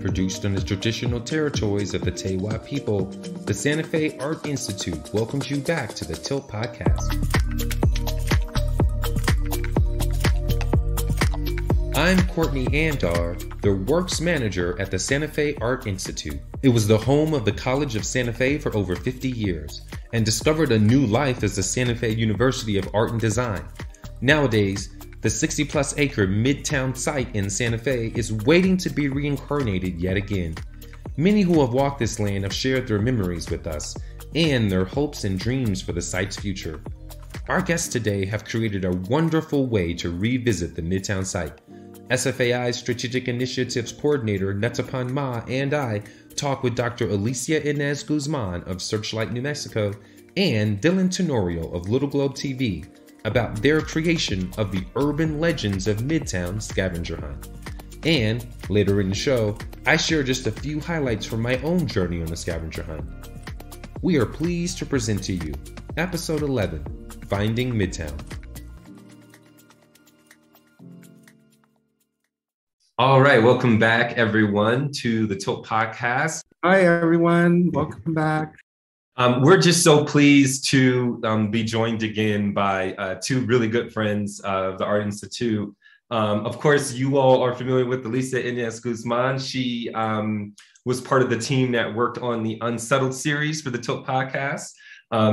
Produced on the traditional territories of the Tewa people, the Santa Fe Art Institute welcomes you back to the Tilt Podcast. I'm Courtney Andar, the Works Manager at the Santa Fe Art Institute. It was the home of the College of Santa Fe for over 50 years and discovered a new life as the Santa Fe University of Art and Design. Nowadays, the 60-plus acre Midtown site in Santa Fe is waiting to be reincarnated yet again. Many who have walked this land have shared their memories with us and their hopes and dreams for the site's future. Our guests today have created a wonderful way to revisit the Midtown site. SFAI's Strategic Initiatives Coordinator Netapan Ma and I talk with Dr. Alicia Inez Guzman of Searchlight, New Mexico, and Dylan Tenorio of Littleglobe TV about their creation of the urban legends of Midtown Scavenger Hunt. And later in the show, I share just a few highlights from my own journey on the scavenger hunt. We are pleased to present to you Episode 11, Finding Midtown. All right, welcome back, everyone, to the Tilt Podcast. Hi, everyone. Welcome back. We're just so pleased to be joined again by two really good friends of the Art Institute. Of course, you all are familiar with Alicia Inez Guzman. She was part of the team that worked on the Unsettled series for the Tilt Podcast.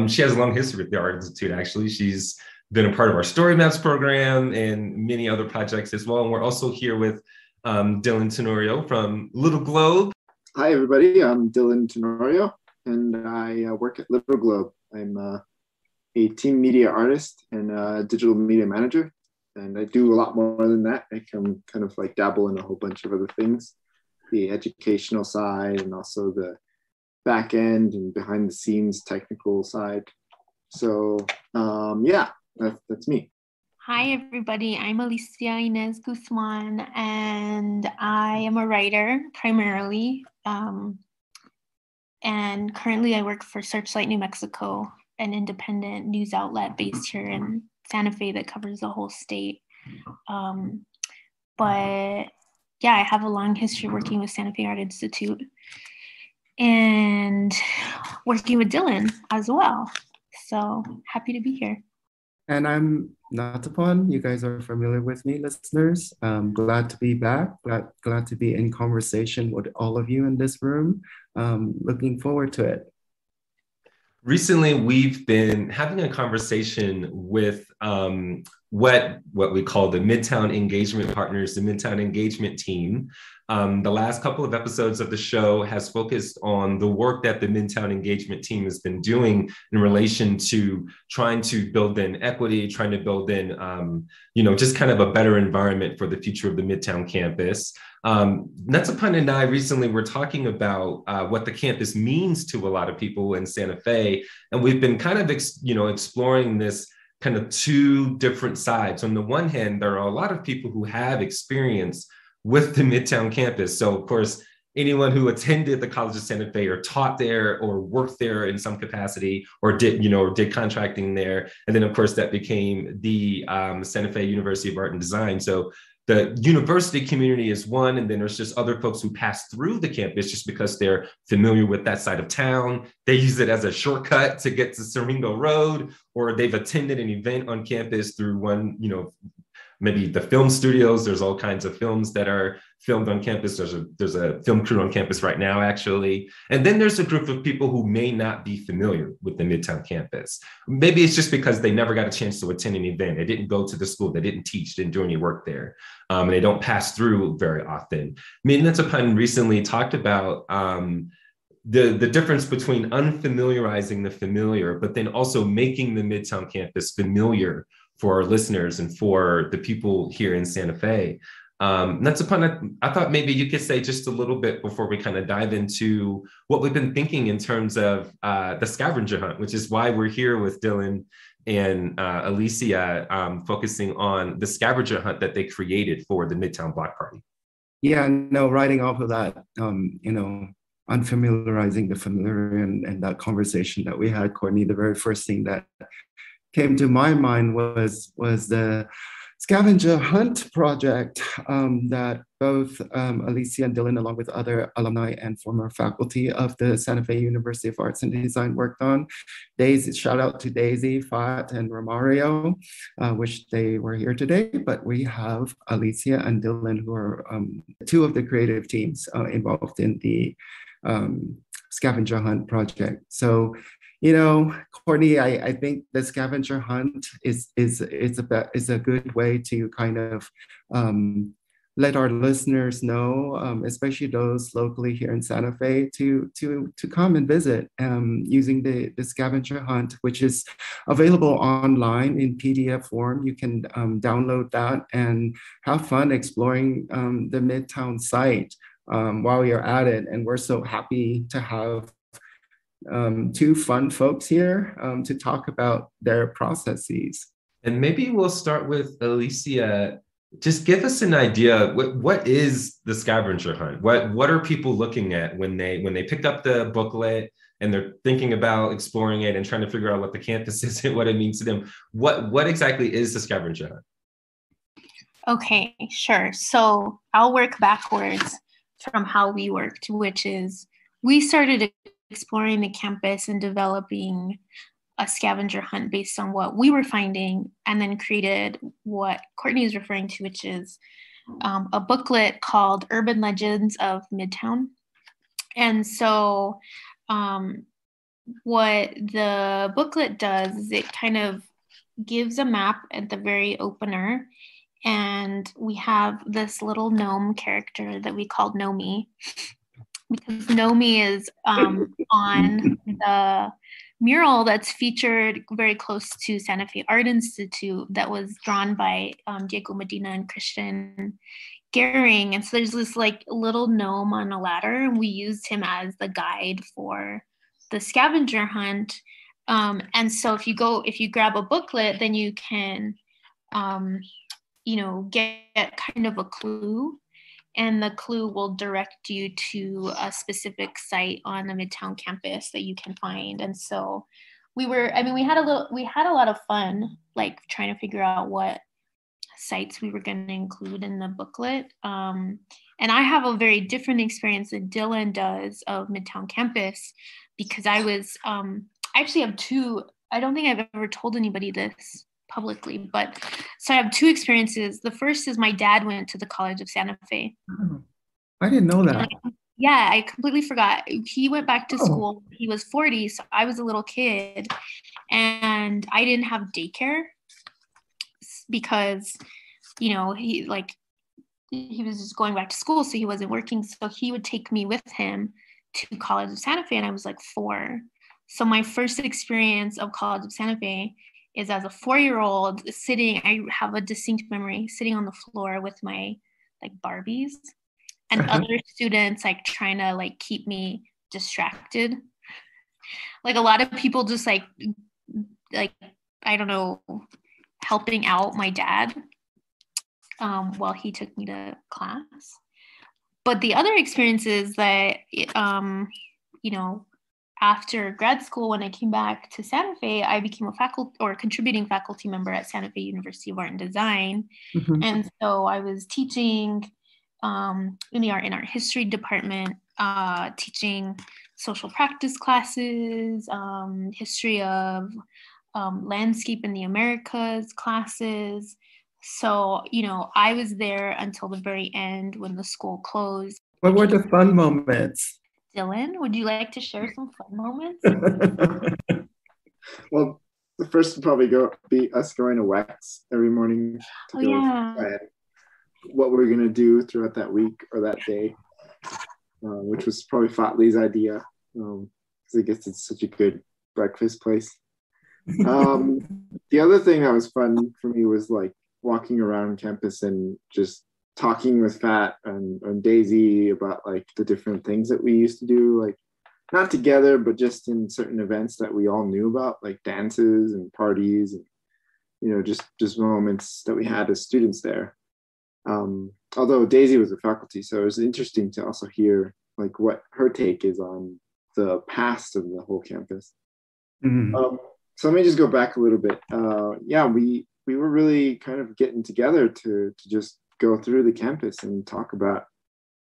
She has a long history with the Art Institute, actually. She's been a part of our Story Maps program and many other projects as well. And we're also here with Dylan Tenorio from Littleglobe. Hi, everybody. I'm Dylan Tenorio, and I work at Littleglobe. I'm a team media artist and a digital media manager, and I do a lot more than that. I can kind of like dabble in a whole bunch of other things, the educational side and also the back end and behind the scenes technical side. So yeah, that's me. Hi, everybody. I'm Alicia Inez Guzman, and I am a writer primarily. And currently I work for Searchlight, New Mexico, an independent news outlet based here in Santa Fe that covers the whole state. But yeah, I have a long history working with Santa Fe Art Institute and working with Dylan as well. So happy to be here. And I'm Netapan. You guys are familiar with me, listeners. Glad to be back. Glad to be in conversation with all of you in this room. Looking forward to it. Recently, we've been having a conversation with what we call the Midtown Engagement Partners, the Midtown Engagement Team. The last couple of episodes of the show has focused on the work that the Midtown Engagement Team has been doing in relation to trying to build in equity, trying to build in, just kind of a better environment for the future of the Midtown campus. Netapan and I recently were talking about what the campus means to a lot of people in Santa Fe, and we've been kind of, exploring this kind of two different sides. On the one hand, there are a lot of people who have experience with the Midtown campus. So of course, anyone who attended the College of Santa Fe or taught there or worked there in some capacity or did contracting there. And then of course that became the Santa Fe University of Art and Design. So the university community is one, and then there's just other folks who pass through the campus just because they're familiar with that side of town. They use it as a shortcut to get to Siringo Road, or they've attended an event on campus through one, maybe the film studios. There's all kinds of films that are filmed on campus. There's a film crew on campus right now, actually. And then there's a group of people who may not be familiar with the Midtown campus. Maybe it's just because they never got a chance to attend an event. They didn't go to the school. They didn't teach, didn't do any work there. And they don't pass through very often. Me and Netapan recently talked about the difference between unfamiliarizing the familiar, but then also making the Midtown campus familiar for our listeners and for the people here in Santa Fe. Netapan, I thought maybe you could say just a little bit before we kind of dive into what we've been thinking in terms of the scavenger hunt, which is why we're here with Dylan and Alicia, focusing on the scavenger hunt that they created for the Midtown Block Party. Yeah, no, writing off of that, unfamiliarizing the familiar and that conversation that we had, Courtney, the very first thing that came to my mind was the scavenger hunt project that both Alicia and Dylan, along with other alumni and former faculty of the Santa Fe University of Arts and Design, worked on. Daisy, shout out to Daisy, Fat, and Romario, which they were here today, but we have Alicia and Dylan, who are two of the creative teams involved in the scavenger hunt project. So, you know, Courtney, I think the scavenger hunt is a good way to kind of let our listeners know, especially those locally here in Santa Fe, to come and visit using the scavenger hunt, which is available online in PDF form. You can download that and have fun exploring the Midtown site while you're at it. And we're so happy to have two fun folks here to talk about their processes. And maybe we'll start with Alicia. Just give us an idea. What is the scavenger hunt? What are people looking at when they pick up the booklet and they're thinking about exploring it and trying to figure out what the campus is and what it means to them? What exactly is the scavenger hunt? Okay, sure. So I'll work backwards from how we worked, which is we started exploring the campus and developing a scavenger hunt based on what we were finding, and then created what Courtney is referring to, which is a booklet called Urban Legends of Midtown. And so what the booklet does is it kind of gives a map at the very opener, and we have this little gnome character that we called Nomi, because Nomi is on the mural that's featured very close to Santa Fe Art Institute that was drawn by Diego Medina and Christian Gehring. And so there's this like little gnome on a ladder, and we used him as the guide for the scavenger hunt. And so if you grab a booklet, then you can, get kind of a clue, and the clue will direct you to a specific site on the Midtown campus that you can find. And so we had a lot of fun, like trying to figure out what sites we were going to include in the booklet. And I have a very different experience than Dylan does of Midtown campus, because I actually have two. I don't think I've ever told anybody this publicly, but so I have two experiences. The first is my dad went to the College of Santa Fe. Oh, I didn't know that. Yeah, I completely forgot. He went back to school. He was 40, so I was a little kid, and I didn't have daycare because, he was just going back to school, so he wasn't working. So he would take me with him to College of Santa Fe, and I was like 4. So my first experience of College of Santa Fe is as a 4-year-old I have a distinct memory sitting on the floor with my like Barbies and other students like trying to like keep me distracted. Like a lot of people just like, I don't know, helping out my dad while he took me to class. But the other experience is that, after grad school, when I came back to Santa Fe, I became a contributing faculty member at Santa Fe University of Art and Design. Mm-hmm. And so I was teaching in the art history department, teaching social practice classes, history of landscape in the Americas classes. So, I was there until the very end when the school closed. What were the fun moments? Dylan, would you like to share some fun moments? Well, the first would probably be us going to WEX every morning to plan what we're going to do throughout that week or that day, which was probably Fatley's idea, because I guess it's such a good breakfast place. The other thing that was fun for me was like walking around campus and just talking with Fat and Daisy about like the different things that we used to do, like not together, but just in certain events that we all knew about, like dances and parties and, just moments that we had as students there. Although Daisy was a faculty, so it was interesting to also hear like what her take is on the past of the whole campus. Mm-hmm. So let me just go back a little bit. we were really kind of getting together to just go through the campus and talk about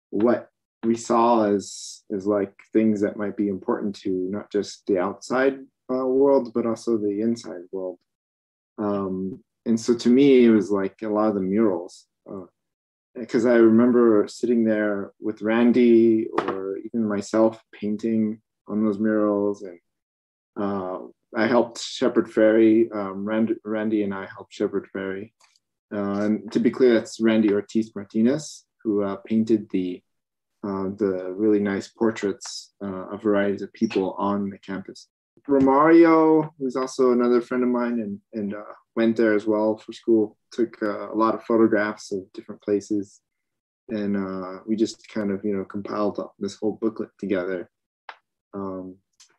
what we saw as like things that might be important to not just the outside world, but also the inside world. And so to me, it was like a lot of the murals, because I remember sitting there with Randy or even myself painting on those murals, and I helped Shepherd Ferry. Randy and I helped Shepherd Ferry. And to be clear, that's Randy Ortiz Martinez, who painted the really nice portraits of varieties of people on the campus. Romario, who's also another friend of mine and went there as well for school, took a lot of photographs of different places. And we just kind of, compiled this whole booklet together.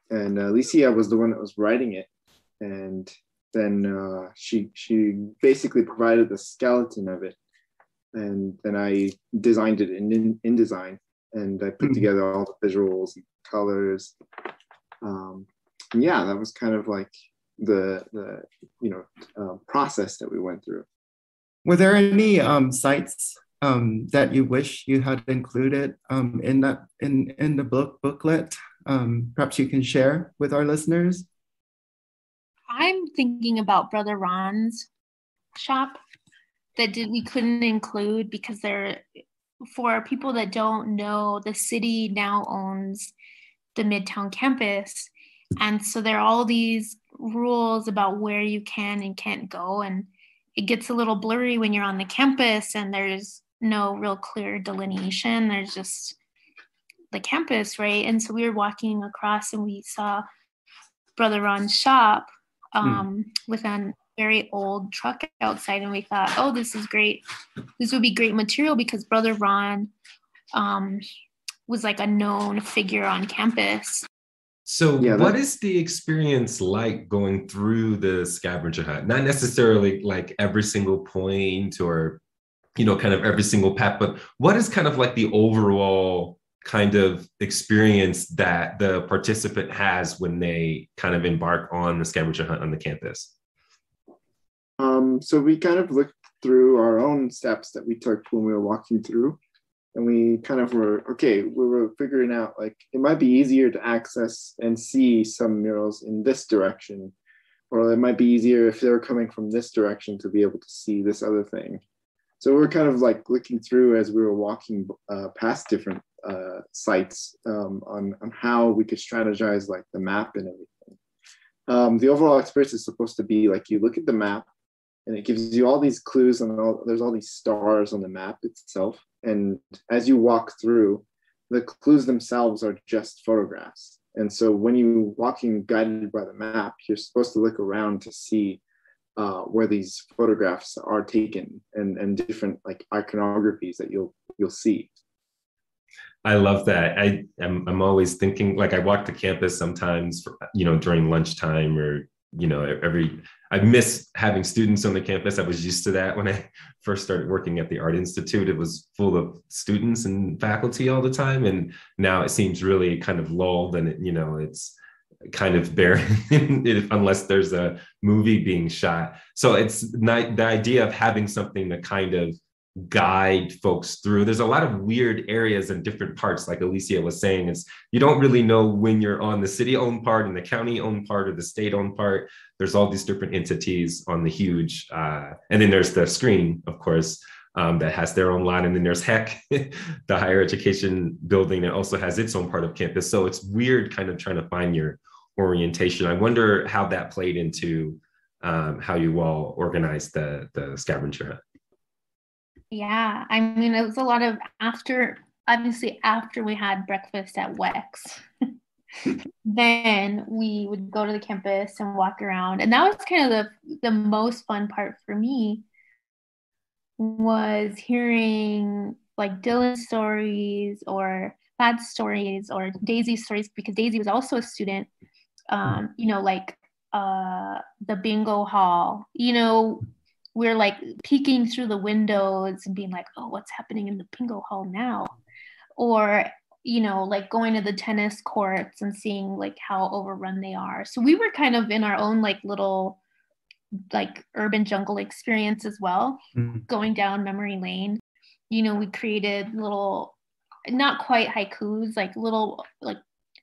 And Alicia was the one that was writing it. And then she basically provided the skeleton of it. And then I designed it in InDesign. And I put together all the visuals and colors. And yeah, that was kind of like the process that we went through. Were there any sites that you wish you had included in the booklet? Perhaps you can share with our listeners. I'm thinking about Brother Ron's shop that we couldn't include because for people that don't know, the city now owns the Midtown campus. And so there are all these rules about where you can and can't go. And it gets a little blurry when you're on the campus and there's no real clear delineation. There's just the campus, right? And so we were walking across and we saw Brother Ron's shop with a very old truck outside. And we thought, oh, this is great. This would be great material because Brother Ron was like a known figure on campus. So what is the experience like going through the scavenger hunt? Not necessarily like every single point or, kind of every single path, but what is kind of like the overall kind of experience that the participant has when they kind of embark on the scavenger hunt on the campus? So we kind of looked through our own steps that we took when we were walking through. And we kind of we were figuring out like it might be easier to access and see some murals in this direction, or it might be easier if they're coming from this direction to be able to see this other thing. So we're kind of like looking through as we were walking past different sites on how we could strategize like the map and everything. The overall experience is supposed to be like you look at the map and it gives you all these clues and there's all these stars on the map itself. And as you walk through, the clues themselves are just photographs. And so when you're walking guided by the map, you're supposed to look around to see where these photographs are taken and different like iconographies that you'll see. I love that. I'm always thinking, like I walk to campus sometimes, during lunchtime or, I miss having students on the campus. I was used to that when I first started working at the Art Institute. It was full of students and faculty all the time. And now it seems really kind of lulled and, it's kind of barren unless there's a movie being shot. So it's not the idea of having something to kind of guide folks through. There's a lot of weird areas and different parts, like Alicia was saying, is you don't really know when you're on the city-owned part and the county-owned part or the state-owned part. There's all these different entities on the huge, and then there's the screen, of course, that has their own lot. And then there's HEC, the higher education building, that also has its own part of campus. So it's weird kind of trying to find your orientation. I wonder how that played into how you all organized the scavenger hunt. Yeah, I mean, it was a lot of after we had breakfast at WEX, then we would go to the campus and walk around. And that was kind of the most fun part for me, was hearing like Dylan's stories or Pat's stories or Daisy's stories, because Daisy was also a student, like the bingo hall, we're like peeking through the windows and being like, oh, what's happening in the bingo hall now? Or, like going to the tennis courts and seeing like how overrun they are. So we were kind of in our own like little like urban jungle experience as well, going down memory lane. You know, we created little, not quite haikus, like little like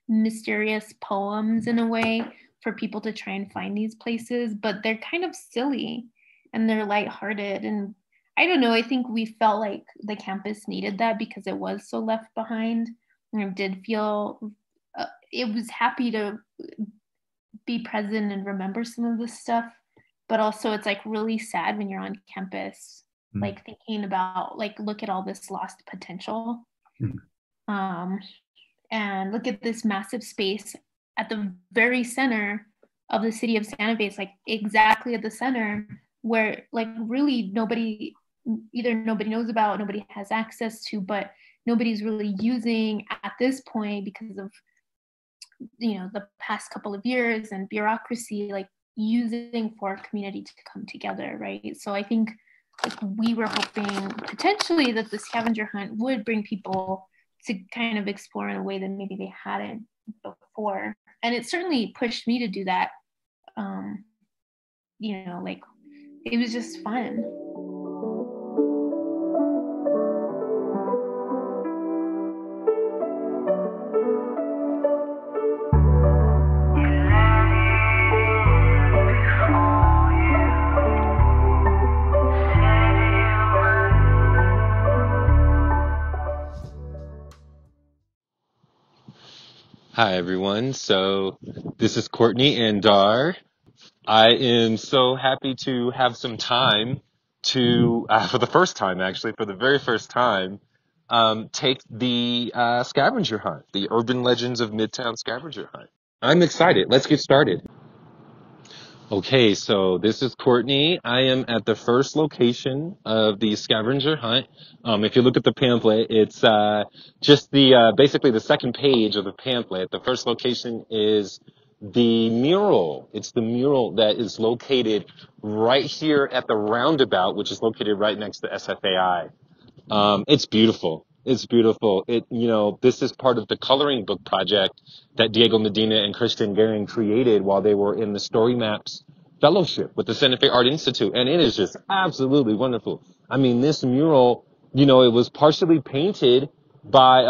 mysterious poems in a way for people to try and find these places, but they're kind of silly and they're lighthearted. And I don't know, I think we felt like the campus needed that because it was so left behind. And it did feel, it was happy to be present and remember some of this stuff, but also it's like really sad when you're on campus, like thinking about like, look at all this lost potential. And look at this massive space at the very center of the city of Santa Fe. It's like exactly at the center where like really nobody knows about, nobody has access to, but nobody's really using at this point because of, you know, the past couple of years and bureaucracy, like using for community to come together, right? So I think like, we were hoping potentially that the scavenger hunt would bring people to kind of explore in a way that maybe they hadn't before. And it certainly pushed me to do that. You know, like it was just fun. Hi, everyone. So this is Courtney and Dar. I am so happy to have some time to, for the first time, actually, for the very first time, take the scavenger hunt, the Urban Legends of Midtown Scavenger Hunt. I'm excited. Let's get started. Okay, so this is Courtney. I am at the first location of the scavenger hunt. If you look at the pamphlet, it's just the basically the second page of the pamphlet. The first location is the mural. It's the mural that is located right here at the roundabout, which is located right next to SFAI. It's beautiful. It's beautiful. This is part of the coloring book project that Diego Medina and Christian Gehring created while they were in the Story Maps Fellowship with the Santa Fe Art Institute. And it is just absolutely wonderful. I mean, this mural, it was partially painted by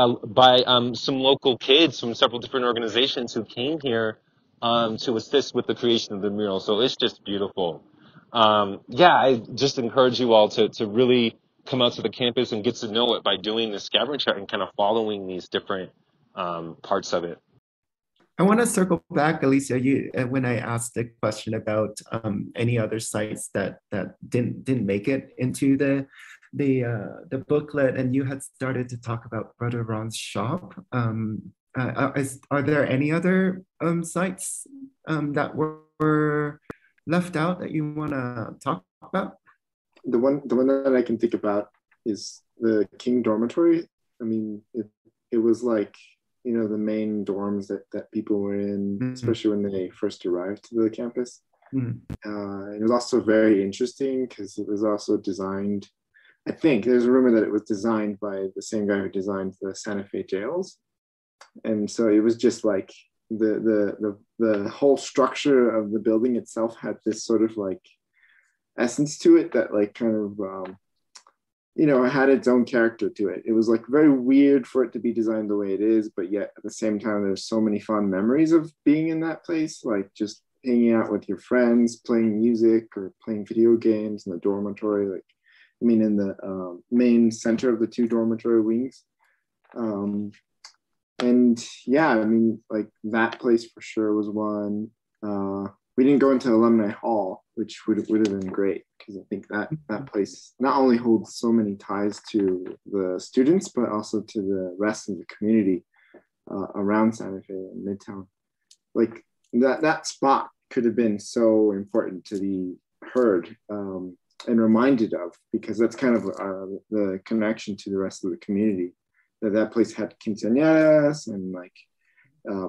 some local kids from several different organizations who came here, to assist with the creation of the mural. So it's just beautiful. I just encourage you all to really come out to the campus and get to know it by doing the scavenger hunt and kind of following these different parts of it. I want to circle back, Alicia, when I asked the question about any other sites that didn't make it into the booklet, and you had started to talk about Brother Ron's shop. Are there any other sites that were left out that you want to talk about? The one that I can think about is the King Dormitory. I mean, it was like, the main dorms that people were in, especially when they first arrived to the campus. It was also very interesting because it was also designed, I think there's a rumor that it was designed by the same guy who designed the Santa Fe jails. And so it was just like the whole structure of the building itself had this sort of like essence to it that like kind of, it had its own character to it. It was like very weird for it to be designed the way it is, but yet at the same time, there's so many fond memories of being in that place, like just hanging out with your friends, playing music or playing video games in the dormitory. Like, I mean, in the main center of the two dormitory wings. And yeah, I mean, like that place for sure was one. We didn't go into Alumni Hall, which would have been great because I think that place not only holds so many ties to the students, but also to the rest of the community around Santa Fe and Midtown. Like that spot could have been so important to be heard and reminded of, because that's kind of the connection to the rest of the community. That place had quinceañeras and like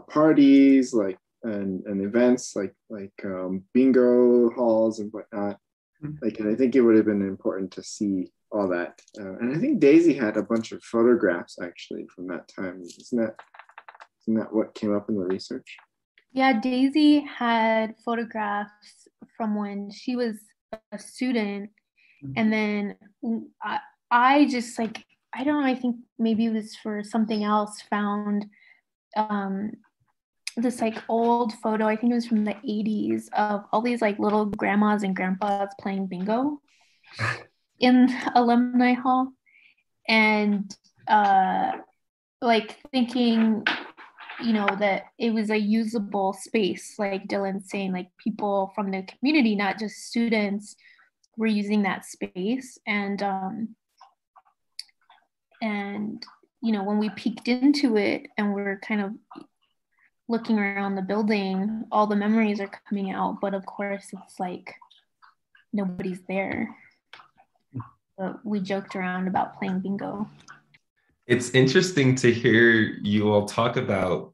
parties, like and events like bingo halls and whatnot. Like, and I think it would have been important to see all that. And I think Daisy had a bunch of photographs actually from that time. Isn't that what came up in the research? Yeah, Daisy had photographs from when she was a student. And then I just like, I don't know, I think maybe it was for something else, found this like old photo, I think it was from the 80s, of all these like little grandmas and grandpas playing bingo in alumni hall. And like thinking, you know, that it was a usable space, like Dylan's saying, like people from the community, not just students, were using that space. And you know, when we peeked into it and we're kind of looking around the building, all the memories are coming out, but of course it's like nobody's there. But we joked around about playing bingo. It's interesting to hear you all talk about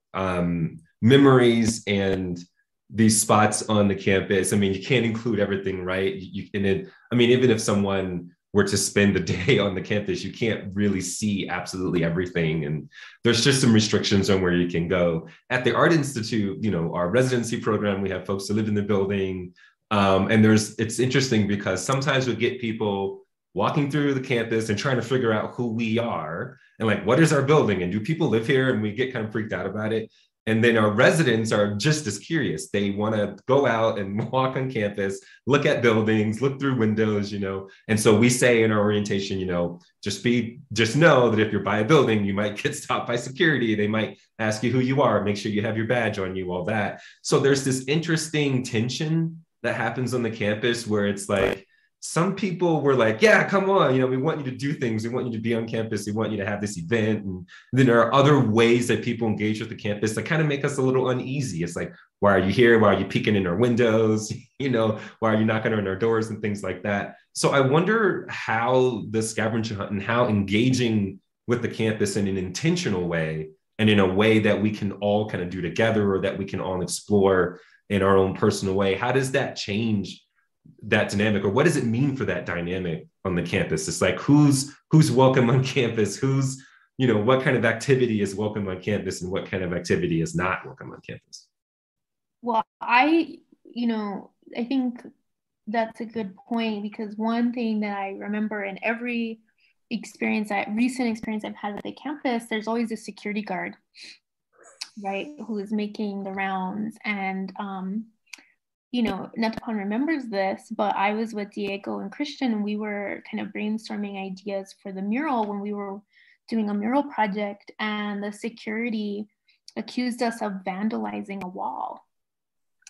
memories and these spots on the campus. I mean, you can't include everything, right? I mean, even if someone were to spend the day on the campus, you can't really see absolutely everything. And there's just some restrictions on where you can go. At the Art Institute, you know, our residency program, we have folks who live in the building. And it's interesting because sometimes we get people walking through the campus and trying to figure out who we are and like, what is our building? And do people live here? And we get kind of freaked out about it. And then our residents are just as curious. They want to go out and walk on campus, look at buildings, look through windows, you know. And so we say in our orientation, you know, just know that if you're by a building, you might get stopped by security. They might ask you who you are, make sure you have your badge on you, all that. So there's this interesting tension that happens on the campus where it's like, some people were like, yeah, come on, you know, we want you to do things. We want you to be on campus. We want you to have this event. And then there are other ways that people engage with the campus that kind of make us a little uneasy. It's like, why are you here? Why are you peeking in our windows? You know, why are you knocking on our doors and things like that? So I wonder how the scavenger hunt and how engaging with the campus in an intentional way and in a way that we can all kind of do together or that we can all explore in our own personal way, how does that change that dynamic, or what does it mean for that dynamic on the campus? It's like, who's welcome on campus, who's, you know, what kind of activity is welcome on campus and what kind of activity is not welcome on campus? Well, I think that's a good point, because one thing that I remember in every recent experience I've had at the campus, there's always a security guard, right, who is making the rounds. And you know, Netapon remembers this, but I was with Diego and Christian, and we were kind of brainstorming ideas for the mural when we were doing a mural project, and the security accused us of vandalizing a wall.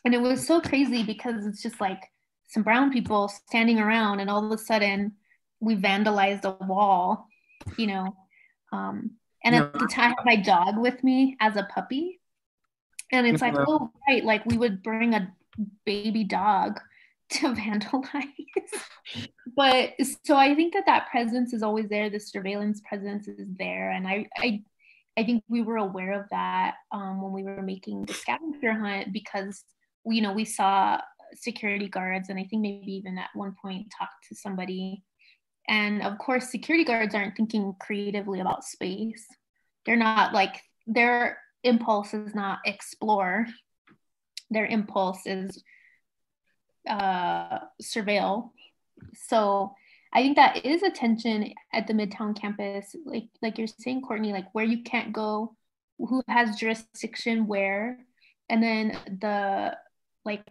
And it was so crazy because it's just like some brown people standing around, and all of a sudden we vandalized a wall, you know. And at the time, I had my dog with me as a puppy. And it's like, oh, right, like we would bring a baby dog to vandalize. But so I think that presence is always there. The surveillance presence is there. And I think we were aware of that when we were making the scavenger hunt, because we saw security guards, and I think maybe even at one point talked to somebody. And of course, security guards aren't thinking creatively about space. They're not, like, their impulse is not explore. Their impulse is surveil. So I think that is a tension at the Midtown campus, like you're saying, Courtney, like where you can't go, who has jurisdiction where, and then the like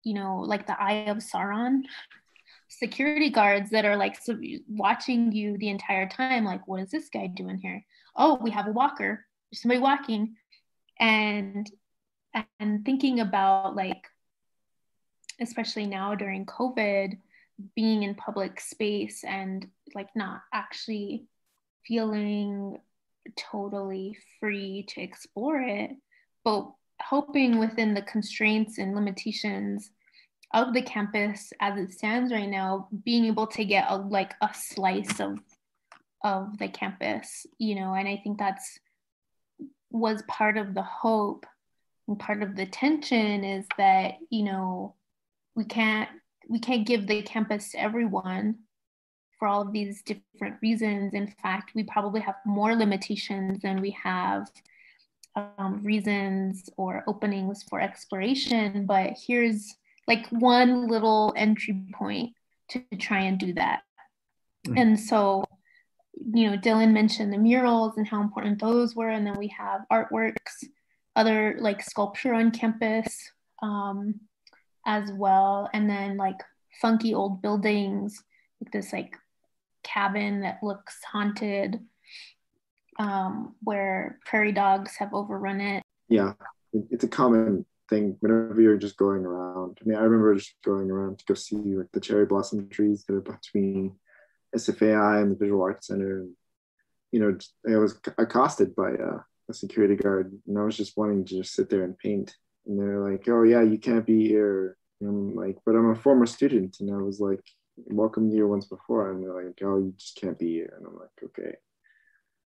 the Eye of Sauron security guards that are like watching you the entire time, like, what is this guy doing here? Oh, we have a walker, there's somebody walking. And thinking about, like, especially now during COVID, being in public space and like not actually feeling totally free to explore it, but hoping within the constraints and limitations of the campus as it stands right now, being able to get a slice of the campus, and I think was part of the hope, and part of the tension is that, we can't give the campus to everyone for all of these different reasons. In fact, we probably have more limitations than we have reasons or openings for exploration. But here's like one little entry point to try and do that. And so, you know, Dylan mentioned the murals and how important those were. And then we have artworks, other like sculpture on campus as well. And then like funky old buildings, like this like cabin that looks haunted, where prairie dogs have overrun it. Yeah, it's a common thing whenever you're just going around. I mean, I remember just going around to go see like the cherry blossom trees that are between SFAI and the Visual Arts Center. And, you know, I was accosted by a security guard, and I was just wanting to just sit there and paint. And they're like, "Oh yeah, you can't be here." And I'm like, "But I'm a former student." And I was like, "Welcome here once before." And they're like, "Oh, you just can't be here." And I'm like, "Okay."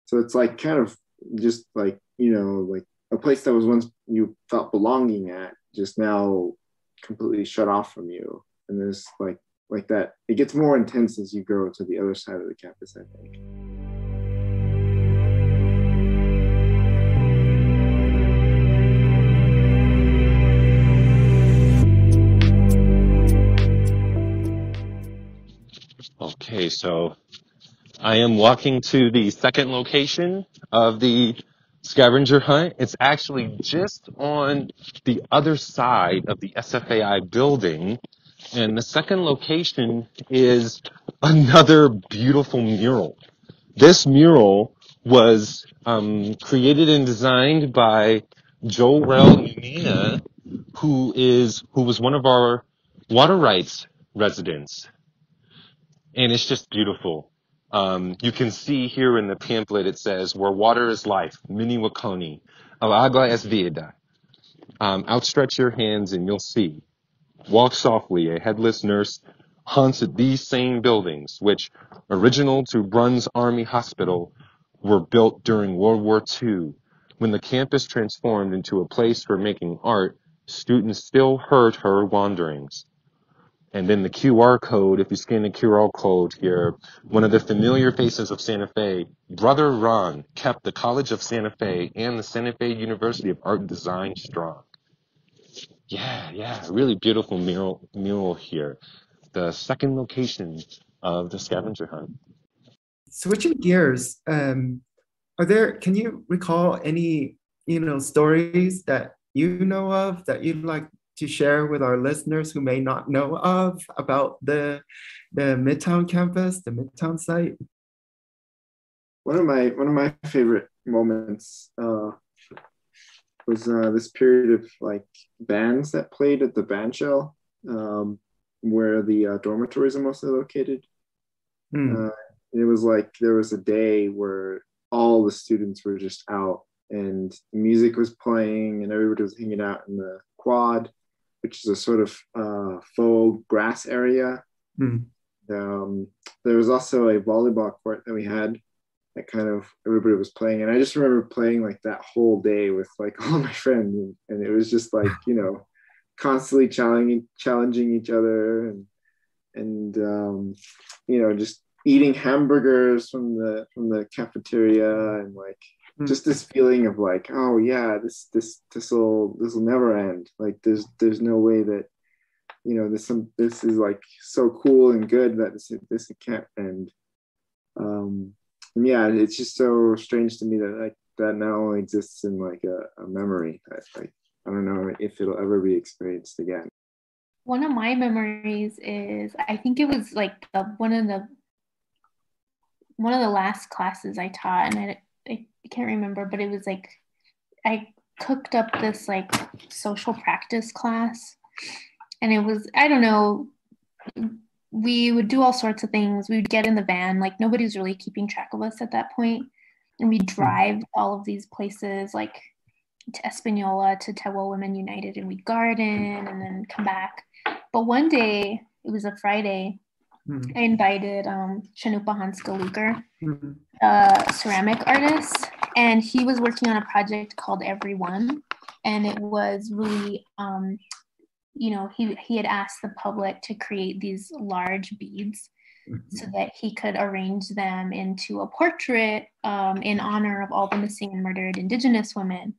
So it's like kind of just like, you know, like a place that was once you felt belonging at, just now completely shut off from you. And there's like that, it gets more intense as you go to the other side of the campus, I think. Okay, so I am walking to the second location of the scavenger hunt. It's actually just on the other side of the SFAI building. And the second location is another beautiful mural. This mural was created and designed by Joel Unina, who was one of our water rights residents. And it's just beautiful. You can see here in the pamphlet, it says, "Where water is life, Mini Wakoni, Al Agua es Vida." Outstretch your hands and you'll see. Walk softly, a headless nurse haunted these same buildings, which, original to Brunn's Army Hospital, were built during World War II. When the campus transformed into a place for making art, students still heard her wanderings. And then the QR code, if you scan the QR code here, one of the familiar faces of Santa Fe, Brother Ron, kept the College of Santa Fe and the Santa Fe University of Art and Design strong. Yeah, really beautiful mural here. The second location of the scavenger hunt. Switching gears, can you recall any, stories that you know of that you'd like to share with our listeners who may not know of about the Midtown campus, the Midtown site? One of my favorite moments was this period of like bands that played at the band shell, where the dormitories are mostly located. It was like there was a day where all the students were just out and music was playing and everybody was hanging out in the quad, which is a sort of faux grass area. There was also a volleyball court that we had that kind of everybody was playing. And I just remember playing like that whole day with like all my friends. And it was just like, constantly challenging each other and just eating hamburgers from the cafeteria and like just this feeling of like, oh yeah, this will never end. Like there's no way that this is like so cool and good that this can't end. And yeah, it's just so strange to me that like that not only exists in like a memory, that like I don't know if it'll ever be experienced again. One of my memories is, I think it was like one of the last classes I taught, and I can't remember, but it was like I cooked up this like social practice class, and it was, I don't know, we would do all sorts of things. We would get in the van, like nobody was really keeping track of us at that point, and we'd drive all of these places, like to Espanola, to Tewa Women United, and we'd garden and then come back. But one day, it was a Friday, I invited Chanupa Hanska Luker, a ceramic artist, and he was working on a project called Everyone, and it was really, he had asked the public to create these large beads so that he could arrange them into a portrait in honor of all the missing and murdered Indigenous women.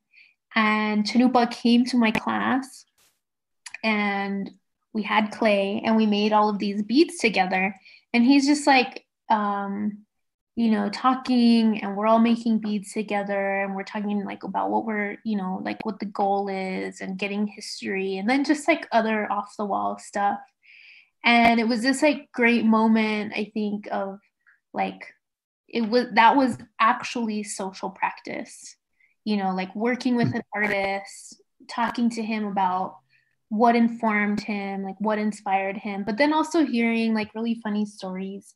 And Chanupa came to my class, and we had clay and we made all of these beads together. And he's just like, you know, talking, and we're all making beads together, and we're talking like about what we're, you know, like what the goal is, and getting history, and then just like other off the wall stuff. And it was this like great moment, I think, of like, that was actually social practice, you know, like working with an artist, talking to him about what informed him, like what inspired him, but then also hearing like really funny stories.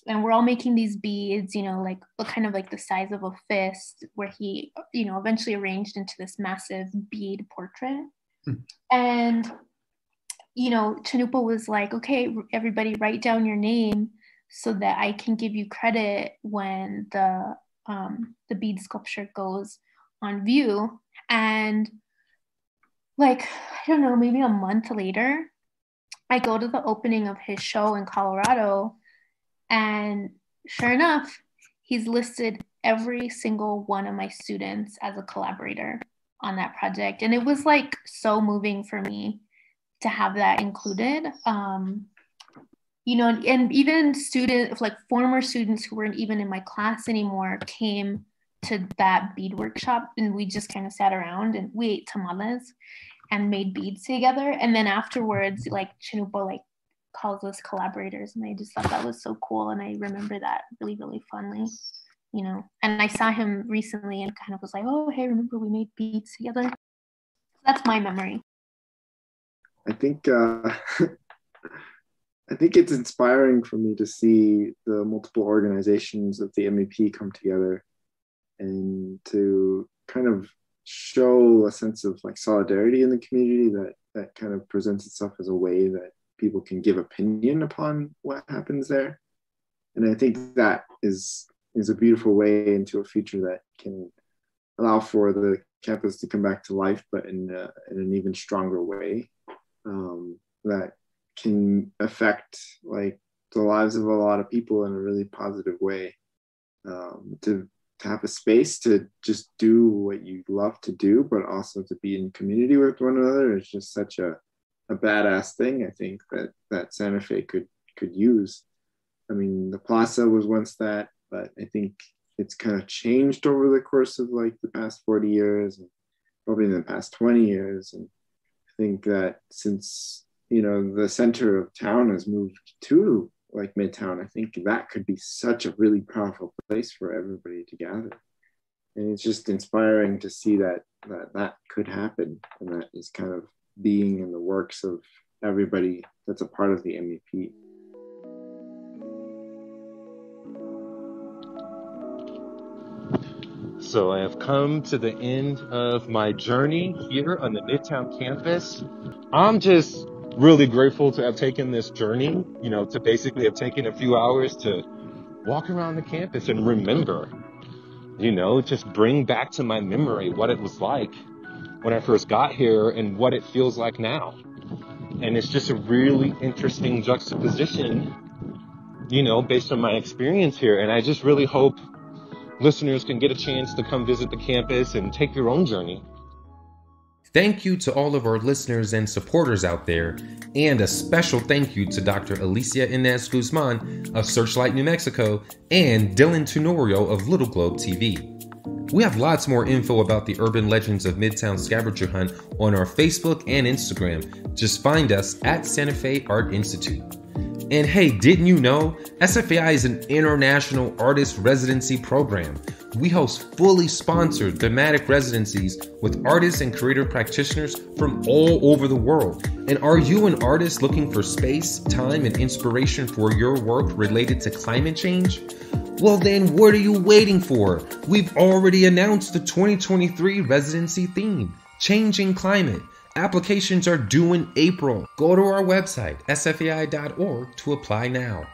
And we're all making these beads, you know, like kind of like the size of a fist, where he, you know, eventually arranged into this massive bead portrait. And, you know, Chanupa was like, okay, everybody write down your name so that I can give you credit when the bead sculpture goes on view. And like, I don't know, maybe a month later, I go to the opening of his show in Colorado, and sure enough, he's listed every single one of my students as a collaborator on that project. And it was like so moving for me to have that included. You know, and even students, like former students who weren't even in my class anymore, came to that bead workshop, and we just kind of sat around and we ate tamales and made beads together. And then afterwards, like Chanupa like calls us collaborators, and I just thought that was so cool. And I remember that really, really fondly, you know. And I saw him recently and kind of was like, oh, hey, remember we made beads together? That's my memory. I think I think it's inspiring for me to see the multiple organizations of the MEP come together and to kind of show a sense of like solidarity in the community that kind of presents itself as a way that people can give opinion upon what happens there. And I think that is a beautiful way into a future that can allow for the campus to come back to life, but in an even stronger way, that can affect like the lives of a lot of people in a really positive way. To have a space to just do what you love to do, but also to be in community with one another is just such a badass thing, I think, that Santa Fe could use. I mean, the plaza was once that, but I think it's kind of changed over the course of like the past 40 years and probably in the past 20 years. And I think that since, you know, the center of town has moved to like Midtown, I think that could be such a really powerful place for everybody to gather. And it's just inspiring to see that could happen, and that is kind of being in the works of everybody that's a part of the MEP. So I have come to the end of my journey here on the Midtown campus. I'm just really grateful to have taken this journey, you know, to basically have taken a few hours to walk around the campus and remember, you know, just bring back to my memory what it was like when I first got here and what it feels like now. And it's just a really interesting juxtaposition, you know, based on my experience here. And I just really hope listeners can get a chance to come visit the campus and take your own journey. Thank you to all of our listeners and supporters out there, and a special thank you to Dr. Alicia Inez Guzman of Searchlight, New Mexico, and Dylan Tenorio of Littleglobe TV. We have lots more info about the urban legends of Midtown Scavenger Hunt on our Facebook and Instagram. Just find us at Santa Fe Art Institute. And hey, didn't you know SFUAD is an international artist residency program? We host fully sponsored thematic residencies with artists and creative practitioners from all over the world. And are you an artist looking for space, time, and inspiration for your work related to climate change? Well then, what are you waiting for? We've already announced the 2023 residency theme, Changing Climate. Applications are due in April. Go to our website, sfai.org, to apply now.